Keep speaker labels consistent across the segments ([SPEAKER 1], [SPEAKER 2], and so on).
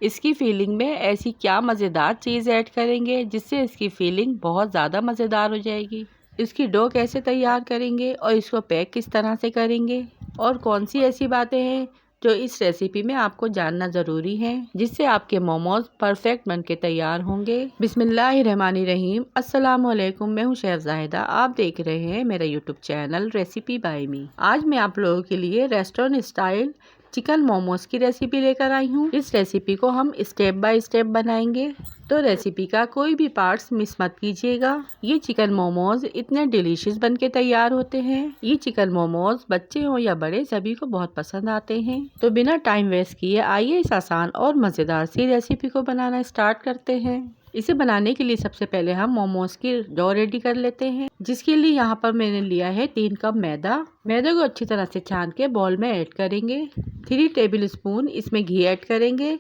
[SPEAKER 1] इसकी फीलिंग में ऐसी क्या मज़ेदार चीज़ ऐड करेंगे जिससे इसकी फीलिंग बहुत ज़्यादा मज़ेदार हो जाएगी। इसकी डो कैसे तैयार करेंगे और इसको पैक किस तरह से करेंगे और कौन सी ऐसी बातें हैं जो इस रेसिपी में आपको जानना ज़रूरी है जिससे आपके मोमोज परफेक्ट बनके तैयार होंगे। बिस्मिल्लाहिर्रहमानिर्रहीम। अस्सलाम वालेकुम। मैं हूँ शेफ जाहिदा। आप देख रहे हैं मेरा यूट्यूब चैनल रेसिपी बाय मी। आज मैं आप लोगों के लिए रेस्टोरेंट स्टाइल चिकन मोमोज की रेसिपी लेकर आई हूँ। इस रेसिपी को हम स्टेप बाय स्टेप बनाएंगे, तो रेसिपी का कोई भी पार्ट्स मिस मत कीजिएगा। ये चिकन मोमोज इतने डिलीशियस बनके तैयार होते हैं। ये चिकन मोमोज बच्चे हो या बड़े सभी को बहुत पसंद आते हैं। तो बिना टाइम वेस्ट किए आइए इस आसान और मज़ेदार सी रेसिपी को बनाना स्टार्ट करते हैं। इसे बनाने के लिए सबसे पहले हम मोमोज की डो रेडी कर लेते हैं, जिसके लिए यहाँ पर मैंने लिया है 3 कप मैदा। मैदे को अच्छी तरह से छान के बॉल में ऐड करेंगे। 3 टेबल स्पून इसमें घी ऐड करेंगे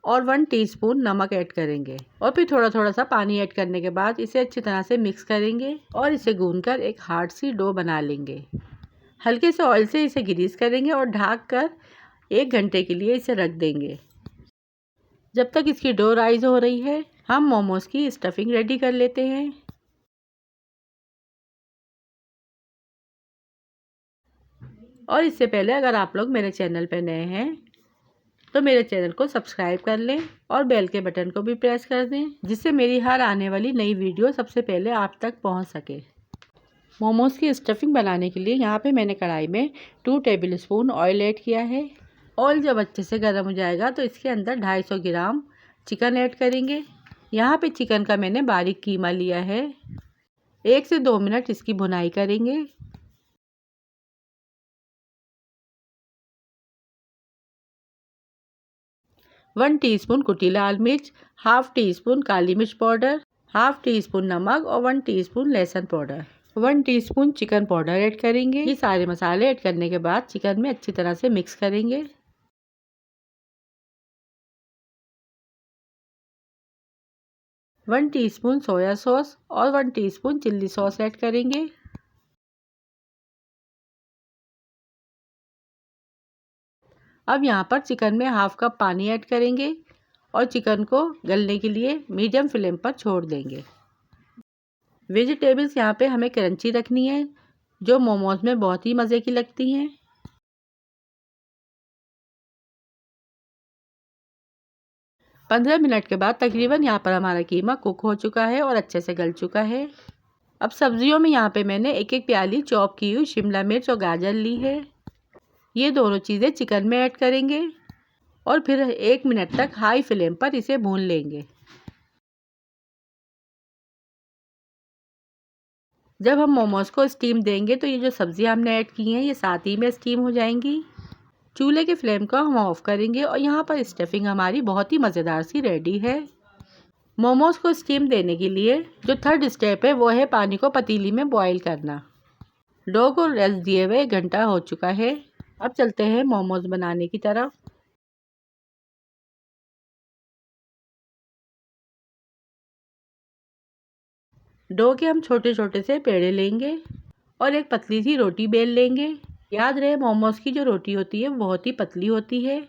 [SPEAKER 1] और 1 टीस्पून नमक ऐड करेंगे और फिर थोड़ा थोड़ा सा पानी ऐड करने के बाद इसे अच्छी तरह से मिक्स करेंगे और इसे गूंदकर एक हार्ड सी डो बना लेंगे। हल्के से ऑयल से इसे ग्रीस करेंगे और ढक कर 1 घंटे के लिए इसे रख देंगे। जब तक इसकी डो राइज हो रही है हम मोमोज की स्टफिंग रेडी कर लेते हैं। और इससे पहले अगर आप लोग मेरे चैनल पर नए हैं तो मेरे चैनल को सब्सक्राइब कर लें और बेल के बटन को भी प्रेस कर दें, जिससे मेरी हर आने वाली नई वीडियो सबसे पहले आप तक पहुंच सके। मोमोज की स्टफिंग बनाने के लिए यहाँ पे मैंने कढ़ाई में 2 टेबल स्पून ऑयल ऐड किया है। ऑयल जब अच्छे से गर्म हो जाएगा तो इसके अंदर 250 ग्राम चिकन ऐड करेंगे। यहाँ पे चिकन का मैंने बारीक कीमा लिया है। 1 से 2 मिनट इसकी भुनाई करेंगे। 1 टीस्पून कुटी लाल मिर्च, हाफ टी स्पून काली मिर्च पाउडर, हाफ टी स्पून नमक और 1 टीस्पून लहसुन powder, 1 teaspoon chicken powder add करेंगे। ये सारे मसाले ऐड करने के बाद चिकन में अच्छी तरह से मिक्स करेंगे। वन टीस्पून सोया सॉस और 1 टीस्पून चिल्ली सॉस ऐड करेंगे। अब यहाँ पर चिकन में हाफ कप पानी ऐड करेंगे और चिकन को गलने के लिए मीडियम फ्लेम पर छोड़ देंगे। वेजिटेबल्स यहाँ पे हमें क्रंची रखनी है, जो मोमोज में बहुत ही मज़े की लगती हैं। पंद्रह मिनट के बाद तकरीबन यहाँ पर हमारा कीमा कुक हो चुका है और अच्छे से गल चुका है। अब सब्जियों में यहाँ पे मैंने एक एक प्याली चॉप की हुई शिमला मिर्च और गाजर ली है। ये दोनों चीज़ें चिकन में ऐड करेंगे और फिर 1 मिनट तक हाई फ्लेम पर इसे भून लेंगे। जब हम मोमोज को स्टीम देंगे तो ये जो सब्जियां हमने ऐड की हैं ये साथ ही में स्टीम हो जाएंगी। चूल्हे के फ्लेम को हम ऑफ करेंगे और यहाँ पर स्टफिंग हमारी बहुत ही मज़ेदार सी रेडी है। मोमोज को स्टीम देने के लिए जो थर्ड स्टेप है वो है पानी को पतीली में बॉईल करना। डो को रेस्ट दिए हुए 1 घंटा हो चुका है। अब चलते हैं मोमोज बनाने की तरफ। डो के हम छोटे छोटे से पेड़े लेंगे और एक पतली सी रोटी बेल लेंगे। याद रहे मोमोज की जो रोटी होती है वो बहुत ही पतली होती है।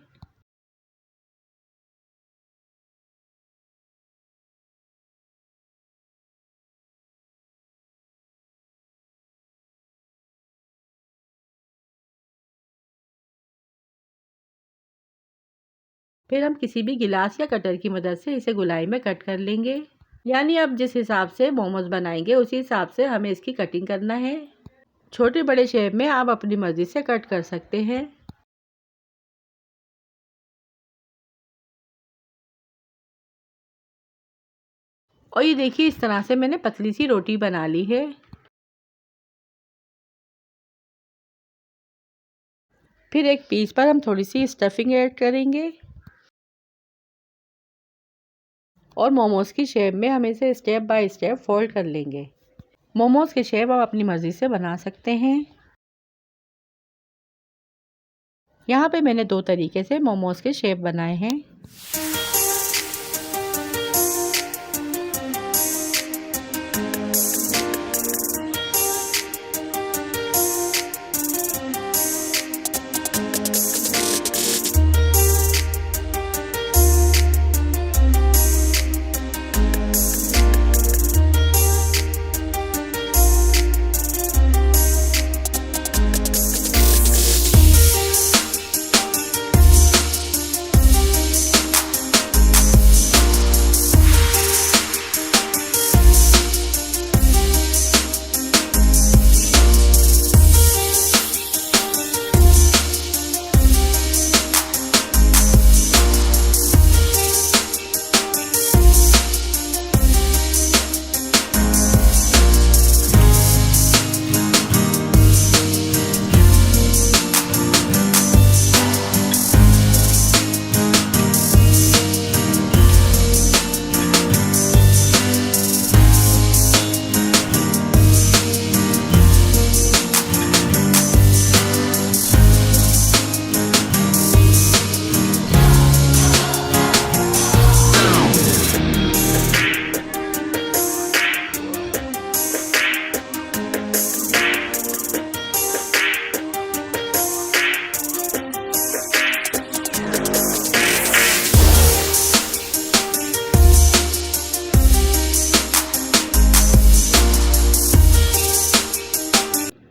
[SPEAKER 1] फिर हम किसी भी गिलास या कटर की मदद से इसे गोलाई में कट कर लेंगे। यानी अब जिस हिसाब से मोमोज बनाएंगे उसी हिसाब से हमें इसकी कटिंग करना है। छोटे बड़े शेप में आप अपनी मर्जी से कट कर सकते हैं। और ये देखिए इस तरह से मैंने पतली सी रोटी बना ली है। फिर एक पीस पर हम थोड़ी सी स्टफिंग ऐड करेंगे और मोमोज की शेप में हम इसे स्टेप बाय स्टेप फोल्ड कर लेंगे। मोमोज के शेप आप अपनी मर्जी से बना सकते हैं। यहाँ पे मैंने 2 तरीके से मोमोज के शेप बनाए हैं।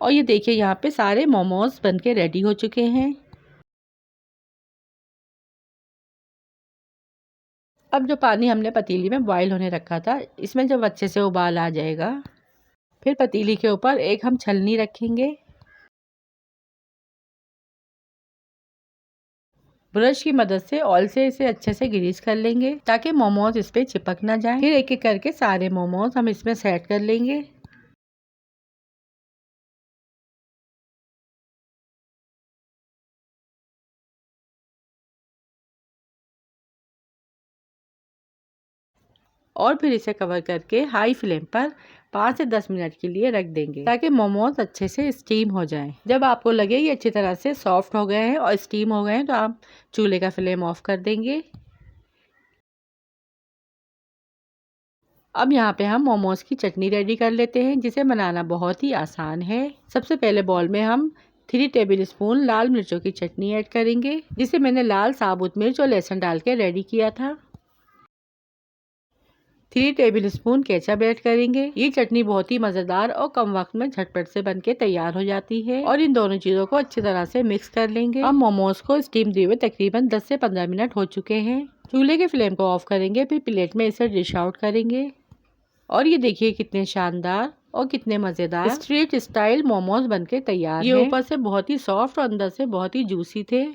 [SPEAKER 1] और ये देखिए यहाँ पे सारे मोमोज बनके रेडी हो चुके हैं। अब जो पानी हमने पतीली में बॉईल होने रखा था, इसमें जब अच्छे से उबाल आ जाएगा, फिर पतीली के ऊपर एक हम छलनी रखेंगे। ब्रश की मदद से ऑयल से इसे अच्छे से ग्रीस कर लेंगे ताकि मोमोज इस पे चिपक ना जाए। फिर एक एक करके सारे मोमोज हम इसमें सेट कर लेंगे। और फिर इसे कवर करके हाई फ्लेम पर 5 से 10 मिनट के लिए रख देंगे ताकि मोमोज अच्छे से स्टीम हो जाएं। जब आपको लगे ये अच्छी तरह से सॉफ्ट हो गए हैं और स्टीम हो गए हैं तो आप चूल्हे का फ्लेम ऑफ कर देंगे। अब यहाँ पे हम मोमोज की चटनी रेडी कर लेते हैं, जिसे बनाना बहुत ही आसान है। सबसे पहले बॉल में हम 3 टेबल स्पून लाल मिर्चों की चटनी ऐड करेंगे, जिसे मैंने लाल साबुत मिर्च और लहसुन डाल के रेडी किया था। 3 टेबल स्पून केचप ऐड करेंगे। ये चटनी बहुत ही मज़ेदार और कम वक्त में झटपट से बनके तैयार हो जाती है। और इन दोनों चीज़ों को अच्छी तरह से मिक्स कर लेंगे। अब मोमोज को स्टीम दिए हुए तकरीबन 10 से 15 मिनट हो चुके हैं। चूल्हे के फ्लेम को ऑफ करेंगे, फिर प्लेट में इसे डिश आउट करेंगे। और ये देखिए कितने शानदार और कितने मज़ेदार स्ट्रीट स्टाइल मोमोज बनके तैयार ये ऊपर से बहुत ही सॉफ्ट और अंदर से बहुत ही जूसी थे।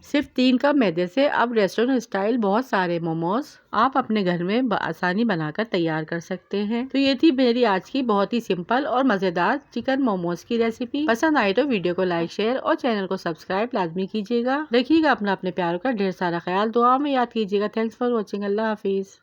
[SPEAKER 1] सिर्फ 3 कप मैदे से अब रेस्टोरेंट स्टाइल बहुत सारे मोमोज आप अपने घर में आसानी बनाकर तैयार कर सकते हैं। तो ये थी मेरी आज की बहुत ही सिंपल और मज़ेदार चिकन मोमोज की रेसिपी। पसंद आई तो वीडियो को लाइक, शेयर और चैनल को सब्सक्राइब लाजमी कीजिएगा। रखिएगा अपना अपने प्यारों का ढेर सारा ख्याल। दुआ में याद कीजिएगा। Thanks for watching. अल्लाह हाफिज़।